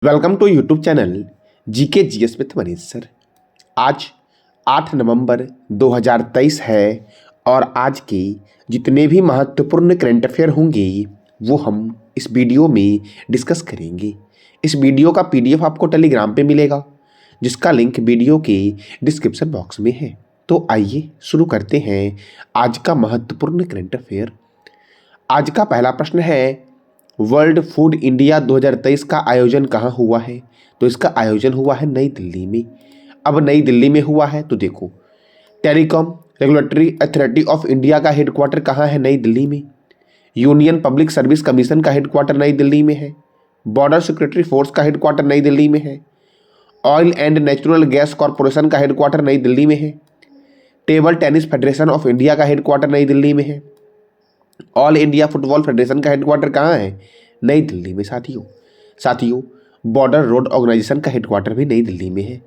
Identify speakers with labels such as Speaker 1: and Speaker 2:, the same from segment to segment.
Speaker 1: Welcome to YouTube channel GK GS with Manish sir. आज 8 नवंबर 2023 है और आज के जितने भी महत्वपूर्ण करंट अफेयर होंगे वो हम इस वीडियो में डिस्कस करेंगे। इस वीडियो का पीडीएफ आपको टेलीग्राम पे मिलेगा जिसका लिंक वीडियो के डिस्क्रिप्शन बॉक्स में है। तो आइए शुरू करते हैं आज का महत्वपूर्ण करंट अफेयर। आज का पहला प्रश्न है, वर्ल्ड फूड इंडिया 2023 का आयोजन कहाँ हुआ है? तो इसका आयोजन हुआ है नई दिल्ली में। अब नई दिल्ली में हुआ है तो देखो, telecom regulatory authority of India का हेडक्वार्टर कहाँ है? नई दिल्ली में। यूनियन पब्लिक सर्विस कमीशन का हेडक्वार्टर नई दिल्ली में है। बॉर्डर सिक्योरिटी फोर्स का हेडक्वार्टर नई दिल्ली में है। Oil and natural gas corporation का हेडक्वार्टर नई दिल्ली में है। Table tennis federation of India का हेडक्वार्टर नई दिल्ली में है। ऑल इंडिया फुटबॉल फेडरेशन का हेडक्वार्टर कहाँ है? नई दिल्ली में। साथियों बॉर्डर रोड ऑर्गेनाइजेशन का हेडक्वार्टर भी नई दिल्ली में है।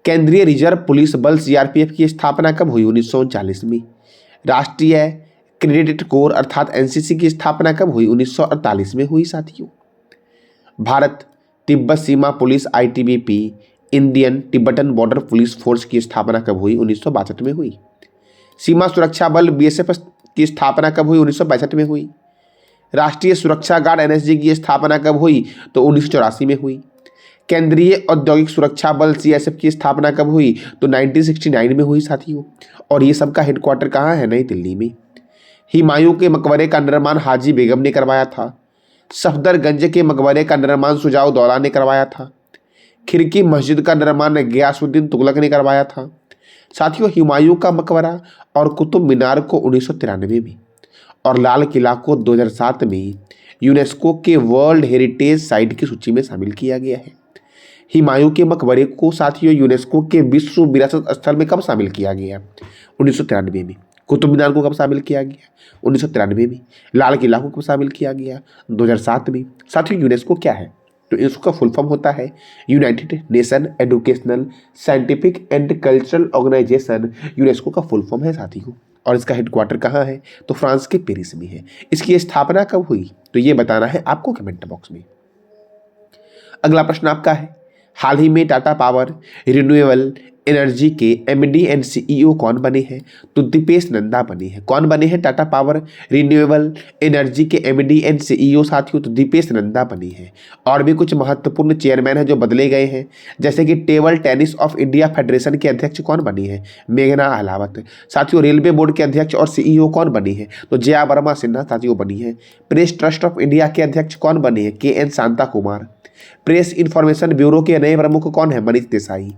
Speaker 1: केंद्रीय रिजर्व पुलिस बल सीआरपीएफ की स्थापना कब हुई? 1939 में। राष्ट्रीय क्रेडिट कोर अर्थात एनसीसी की स्थापना कब हुई? 1948 में हुई। साथियों भारत तिब्बत सीमा police ITBP Indian Tibetan border police force की स्थापना कब हुई? 1962 में हुई। सीमा सुरक्षा बल बीएसएफ की स्थापना कब हुई? 1965 में हुई। राष्ट्रीय सुरक्षा गार्ड एनएसजी की स्थापना कब हुई? तो 1984 में हुई। केंद्रीय औद्योगिक सुरक्षा बल सीएसएफ की स्थापना कब हुई? तो 1969 में हुई। साथियों और ये सबका हेडक्वार्टर कहाँ है? नई दिल्ली में। हुमायूं के मकबरे का निर्माण हाजी बेगम ने करवाया था। सफदरगंज के मकबरे का निर्माण शुजाउद्दौला ने करवाया था। खिरकी मस्जिद का निर्माण गयासुद्दीन तुगलक ने करवाया था। साथियों हुमायूं का मकबरा और कुतुब मीनार को 1993 में और लाल किला को 2007 में यूनेस्को के वर्ल्ड हेरिटेज साइट की सूची में शामिल किया गया है। हुमायूं के मकबरे को साथियों यूनेस्को के विश्व विरासत स्थल में कब शामिल किया गया? 1993 में। कुतुब मीनार को कब शामिल किया गया? 1993 में। लाल किला को कब शामिल किया गया? 2007 में। साथियों यूनेस्को क्या है? तो इसका फुल फॉर्म होता है United Nation Educational Scientific and Cultural Organization. UNESCO का फुल फॉर्म है साथियों। और इसका हेडक्वार्टर कहाँ है? तो फ्रांस के पेरिस में है। इसकी स्थापना कब हुई? तो ये बताना है आपको कमेंट बॉक्स में। अगला प्रश्न आपका है, हाल ही में टाटा पावर रिन्यूएबल एनर्जी के एमडी एंड सीईओ कौन बने हैं? तो दीपेश नंदा बने हैं। कौन बने हैं टाटा पावर रिन्यूएबल एनर्जी के एमडी एंड सीईओ? साथियों तो दीपेश नंदा बने हैं। और भी कुछ महत्वपूर्ण चेयरमैन हैं जो बदले गए हैं, जैसे कि table tennis of India federation के अध्यक्ष कौन बनी है? मेघना अहलावत। साथियों रेलवे बोर्ड के अध्यक्ष और सीईओ कौन बनी है? तो जया वर्मा सिन्हा साथियों बनी है। प्रेस ट्रस्ट ऑफ इंडिया के अध्यक्ष कौन बने हैं? KN Shanta Kumar. Press information bureau के नए प्रमुख कौन है? मनीष देसाई।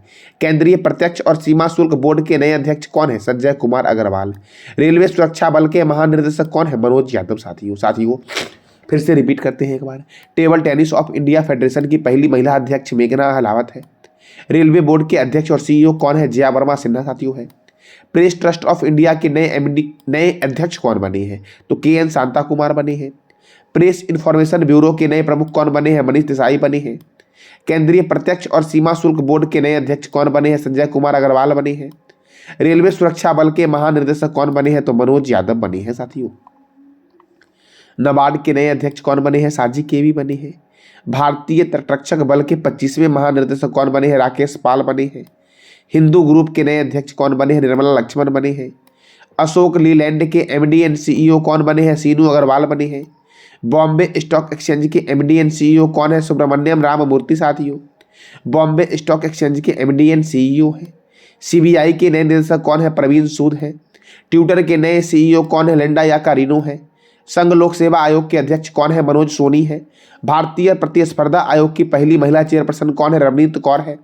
Speaker 1: केंद्रीय प्रत्यक्ष और सीमा शुल्क बोर्ड के नए अध्यक्ष कौन है? संजय कुमार अग्रवाल। रेलवे सुरक्षा बल के महानिदेशक कौन है? मनोज यादव। साथियों फिर से रिपीट करते हैं एक बार। Table tennis of India federation की पहली महिला अध्यक्ष मेघना अहलावत है। रेलवे बोर्ड के अध्यक्ष और सीईओ कौन है? जया वर्मा सिन्हा साथियों है। प्रेस ट्रस्ट ऑफ इंडिया के नए अध्यक्ष कौन बने हैं? तो KN शांता कुमार बने हैं। प्रेस इंफॉर्मेशन ब्यूरो के नए प्रमुख कौन बने हैं? मनीष देसाई बने हैं। केंद्रीय प्रत्यक्ष और सीमा शुल्क बोर्ड के नए अध्यक्ष कौन बने हैं? संजय कुमार अग्रवाल बने हैं। रेलवे सुरक्षा बल के महानिदेशक कौन बने हैं? तो मनोज यादव बने हैं। साथियों नाबार्ड के नए अध्यक्ष कौन बने हैं? साजी केवी बने हैं। भारतीय तटरक्षक बल के 25वें महानिदेशक कौन बने हैं? राकेश पाल बने हैं। हिंदू ग्रुप के नए अध्यक्ष कौन बने हैं? निर्मला लक्ष्मण बने हैं। अशोक लीलैंड के एमडी एंड सीईओ कौन बने हैं? सीनू अग्रवाल बने हैं। बॉम्बे स्टॉक एक्सचेंज के एमडी एंड सीईओ कौन है? सुब्रमण्यम राममूर्ति। साथियों बॉम्बे स्टॉक एक्सचेंज के एमडी एंड सीईओ है। सीबीआई के नए निदेशक कौन है? प्रवीण सूद है। ट्विटर के नए सीईओ कौन है? लिंडा याकारिनो है। संघ लोक सेवा आयोग के अध्यक्ष कौन है? मनोज सोनी है। भारतीय प्रतिस्पर्धा आयोग की पहली महिला चेयरपर्सन कौन है? रवनीत कौर है।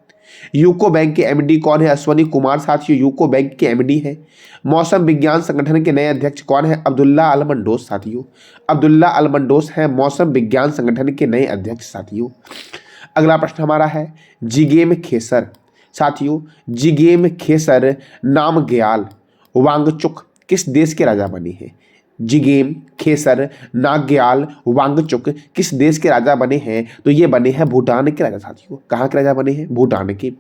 Speaker 1: यूको बैंक के एमडी कौन है? अश्वनी कुमार। साथियों यूको बैंक के एमडी है। मौसम विज्ञान संगठन के नए अध्यक्ष कौन है? अब्दुल्ला अलमंडोस। साथियों अब्दुल्ला अलमंडोस है मौसम विज्ञान संगठन के नए अध्यक्ष। साथियों अगला प्रश्न हमारा है, जिगेम खेसर। साथियों जिगेम खेसर नामग्याल वांगचुक किस देश के राजा बने हैं? जिगेम खेसर नामग्याल वांगचुक किस देश के राजा बने हैं? तो ये बने हैं भूटान के राजा। साथियों कहाँ के राजा बने हैं? भूटान के।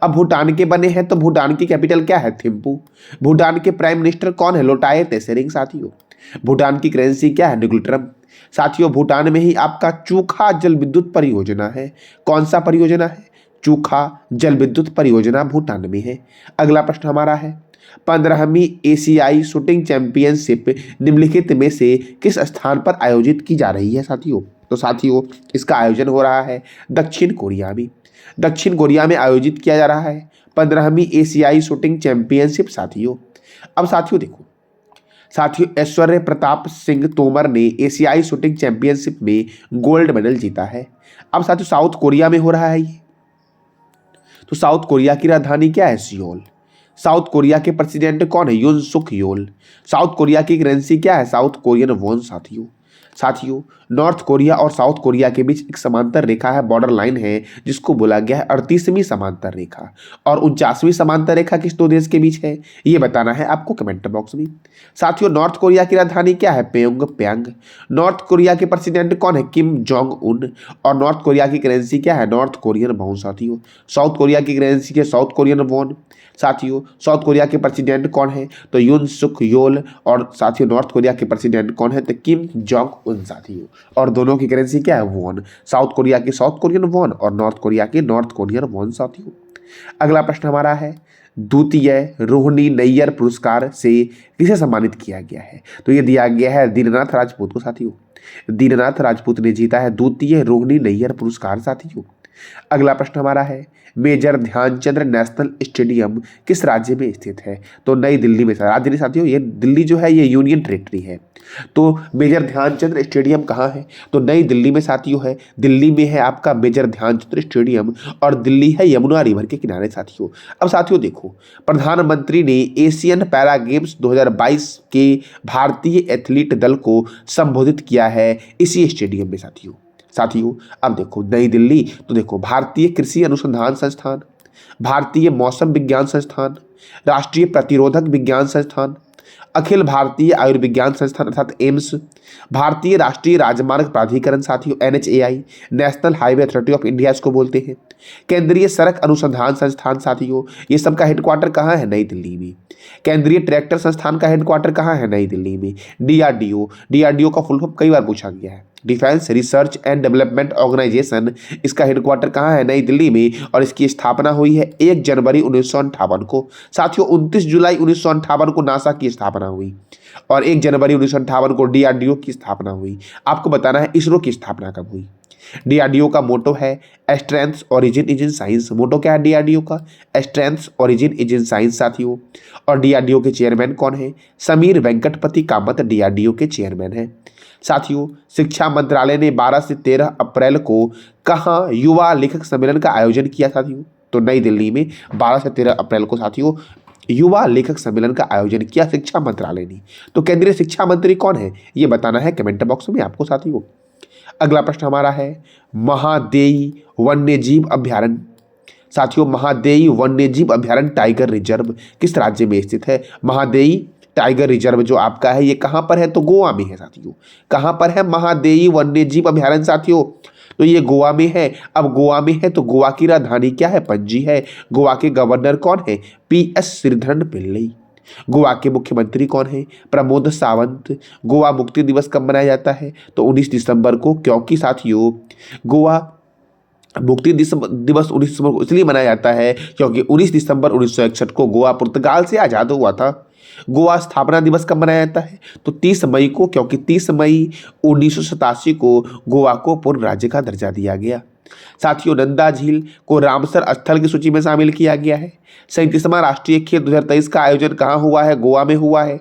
Speaker 1: अब भूटान के बने हैं तो भूटान की कैपिटल क्या है? थिम्पू। भूटान के प्राइम मिनिस्टर कौन है? लोटाय त्शेरिंग। साथियों भूटान की करेंसी क्या है? न्यूग्लिट्रम। साथियों भूटान में ही आपका चूखा जल विद्युत परियोजना है। कौन सा परियोजना है? चूखा जल विद्युत परियोजना भूटान में है। अगला प्रश्न हमारा है 15वीं एशियाई शूटिंग चैंपियनशिप निम्नलिखित में से किस स्थान पर आयोजित की जा रही है साथियों? तो साथियों इसका आयोजन हो रहा है दक्षिण कोरिया में। दक्षिण कोरिया में आयोजित किया जा रहा है 15वीं एशियाई शूटिंग चैंपियनशिप साथियों। अब साथियों देखो, साथियों ऐश्वर्य प्रताप सिंह तोमर ने एशियाई शूटिंग चैंपियनशिप में गोल्ड मेडल जीता है। अब साथियों साउथ कोरिया में हो रहा है ये। तो साउथ कोरिया की राजधानी क्या है? सियोल। साउथ कोरिया के प्रेसिडेंट कौन है? यून सुक योल। साउथ कोरिया की करेंसी क्या है? साउथ कोरियन वॉन साथियों। साथियों नॉर्थ कोरिया और साउथ कोरिया के बीच एक समांतर रेखा है, बॉर्डर लाइन है, जिसको बोला गया है 38वीं समांतर रेखा। और 49वीं समांतर रेखा किस दो देश के बीच है ये बताना है आपको कमेंट बॉक्स में। साथियों नॉर्थ कोरिया की राजधानी क्या है? प्योंगयांग। नॉर्थ कोरिया के प्रेसिडेंट कौन है? Kim Jong Un. और नॉर्थ कोरिया की करेंसी क्या है? नॉर्थ कोरियन वॉन साथियों। साउथ कोरिया की करेंसी है साउथ कोरियन वॉन। साथियों साउथ कोरिया के प्रेसिडेंट कौन है? तो यून सुक योल। और साथियों नॉर्थ कोरिया के प्रेसिडेंट कौन है? तो किम जोंग उन साथियों। और दोनों की करेंसी क्या है? वॉन। साउथ कोरिया की साउथ कोरियन वॉन और नॉर्थ कोरिया की नॉर्थ कोरियन वॉन साथियों। अगला प्रश्न हमारा है द्वितीय रोहिणी नैयर पुरस्कार से किसे सम्मानित किया गया है? तो ये दिया गया है दीननाथ राजपूत को साथियों। दीननाथ राजपूत ने जीता है द्वितीय रोहिणी नैयर पुरस्कार साथियों। अगला प्रश्न हमारा है मेजर ध्यानचंद नेशनल स्टेडियम किस राज्य में स्थित है? तो नई दिल्ली में। राजधानी साथियों ये दिल्ली जो है ये यूनियन टेरिटरी है। तो मेजर ध्यानचंद स्टेडियम कहाँ है? तो नई दिल्ली में साथियों है। दिल्ली में है आपका मेजर ध्यानचंद स्टेडियम और दिल्ली है यमुना रिवर के किनारे साथियों। अब साथियों देखो, प्रधानमंत्री ने एशियन पैरा गेम्स 2022 के भारतीय एथलीट दल को संबोधित किया है इसी स्टेडियम में साथियों। साथियों अब देखो नई दिल्ली, तो देखो भारतीय कृषि अनुसंधान संस्थान, भारतीय मौसम विज्ञान संस्थान, राष्ट्रीय प्रतिरोधक विज्ञान संस्थान, अखिल भारतीय आयुर्विज्ञान संस्थान अर्थात एम्स, भारतीय राष्ट्रीय राजमार्ग प्राधिकरण साथियों NHAI, national highway authority of India इसको बोलते हैं, केंद्रीय सड़क अनुसंधान संस्थान साथियों, ये सब का हेडक्वार्टर कहाँ है? नई दिल्ली में। केंद्रीय ट्रैक्टर संस्थान का हेडक्वार्टर कहाँ है? नई दिल्ली में। DRDO का फुल फॉर्म कई बार पूछा गया है, Defence Research and Development Organisation, इसका हेडक्वार्टर कहाँ है? नई दिल्ली में। और इसकी स्थापना हुई है 1 जनवरी 1958 को साथियों। 29 जुलाई 1958 को नासा की स्थापना हुई और 1 जनवरी 1958 को DRDO की स्थापना हुई। आपको बताना है इसरो की स्थापना कब हुई। DRDO का मोटो है strength origin is in science. Motto क्या है DRDO का? Strength origin is in science साथियों। और DRDO के चेयरमैन कौन है? समीर वेंकटपति कामत DRDO के चेयरमैन हैं साथियों। शिक्षा मंत्रालय ने 12 से 13 अप्रैल को कहाँ युवा लेखक सम्मेलन का आयोजन किया साथियों? तो नई दिल्ली में 12 से 13 अप्रैल को साथियों युवा लेखक सम्मेलन का आयोजन किया शिक्षा मंत्रालय ने। तो केंद्रीय शिक्षा मंत्री कौन है ये बताना है कमेंट बॉक्स में आपको साथियों। अगला प्रश्न हमारा है महादेई वन्यजीव अभ्यारण्य साथियों। महादेई वन्यजीव अभ्यारण्य टाइगर रिजर्व किस राज्य में स्थित है? महादेई टाइगर रिजर्व जो आपका है ये कहाँ पर है? तो गोवा में है साथियों। कहाँ पर है महादेई वन्यजीव अभ्यारण्य साथियों? तो ये गोवा में है। अब गोवा में है तो गोवा की राजधानी क्या है? पणजी है। गोवा के गवर्नर कौन है? PS श्रीधरन पिल्लई। गोवा के मुख्यमंत्री कौन है? प्रमोद सावंत। गोवा मुक्ति दिवस कब मनाया जाता है? तो 19 दिसंबर को, क्योंकि साथियों गोवा मुक्ति दिवस 19 दिसंबर को इसलिए मनाया जाता है क्योंकि 19 दिसंबर 1961 को गोवा पुर्तगाल से आज़ाद हुआ था। गोवा स्थापना दिवस कब मनाया जाता है? तो 30 मई को, क्योंकि 30 मई 1987 को गोवा को पूर्ण राज्य का दर्जा दिया गया। साथियों नंदा झील को रामसर स्थल की सूची में शामिल किया गया है। 37वां राष्ट्रीय खेल 2023 का आयोजन कहाँ हुआ है? गोवा में हुआ है।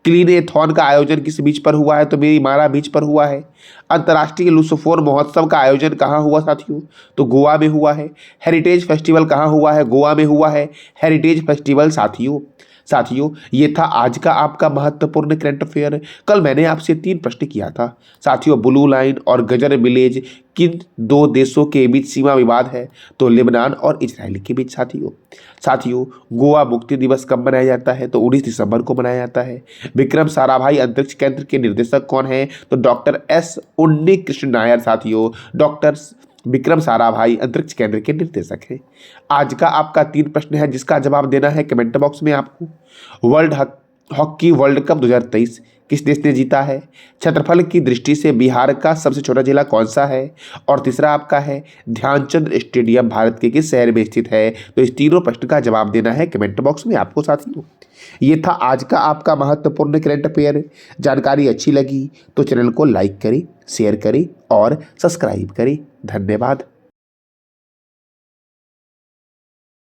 Speaker 1: क्लीन एथॉन का आयोजन किस बीच पर हुआ है? तो मेरी मारा बीच पर हुआ है। अंतर्राष्ट्रीय लुसोफोर महोत्सव का आयोजन कहाँ हुआ साथियों? तो गोवा में हुआ है। हेरिटेज फेस्टिवल कहाँ हुआ है? गोवा में हुआ है हेरिटेज फेस्टिवल साथियों ये था आज का आपका महत्वपूर्ण करंट अफेयर। कल मैंने आपसे 3 प्रश्न किया था साथियों। ब्लू लाइन और गजर विलेज किन 2 देशों के बीच सीमा विवाद है? तो लेबनान और इजराइल के बीच साथियों गोवा मुक्ति दिवस कब मनाया जाता है? तो 19 दिसंबर को मनाया जाता है। विक्रम साराभाई अंतरिक्ष केंद्र के निर्देशक कौन है? तो डॉक्टर S उन्नीकृष्ण नायर साथियों। डॉक्टर विक्रम साराभाई अंतरिक्ष केंद्र के निर्देशक हैं। आज का आपका 3 प्रश्न है जिसका जवाब देना है कमेंट बॉक्स में आपको। वर्ल्ड हॉकी वर्ल्ड कप 2023 किस देश ने जीता है? क्षेत्रफल की दृष्टि से बिहार का सबसे छोटा जिला कौन सा है? और तीसरा आपका है ध्यानचंद स्टेडियम भारत के किस शहर में स्थित है? तो इस तीनों प्रश्न का जवाब देना है कमेंट बॉक्स में आपको साथियों। ये था आज का आपका महत्वपूर्ण करंट अफेयर। जानकारी अच्छी लगी तो चैनल को लाइक करें, शेयर करें और सब्सक्राइब करें। धन्यवाद।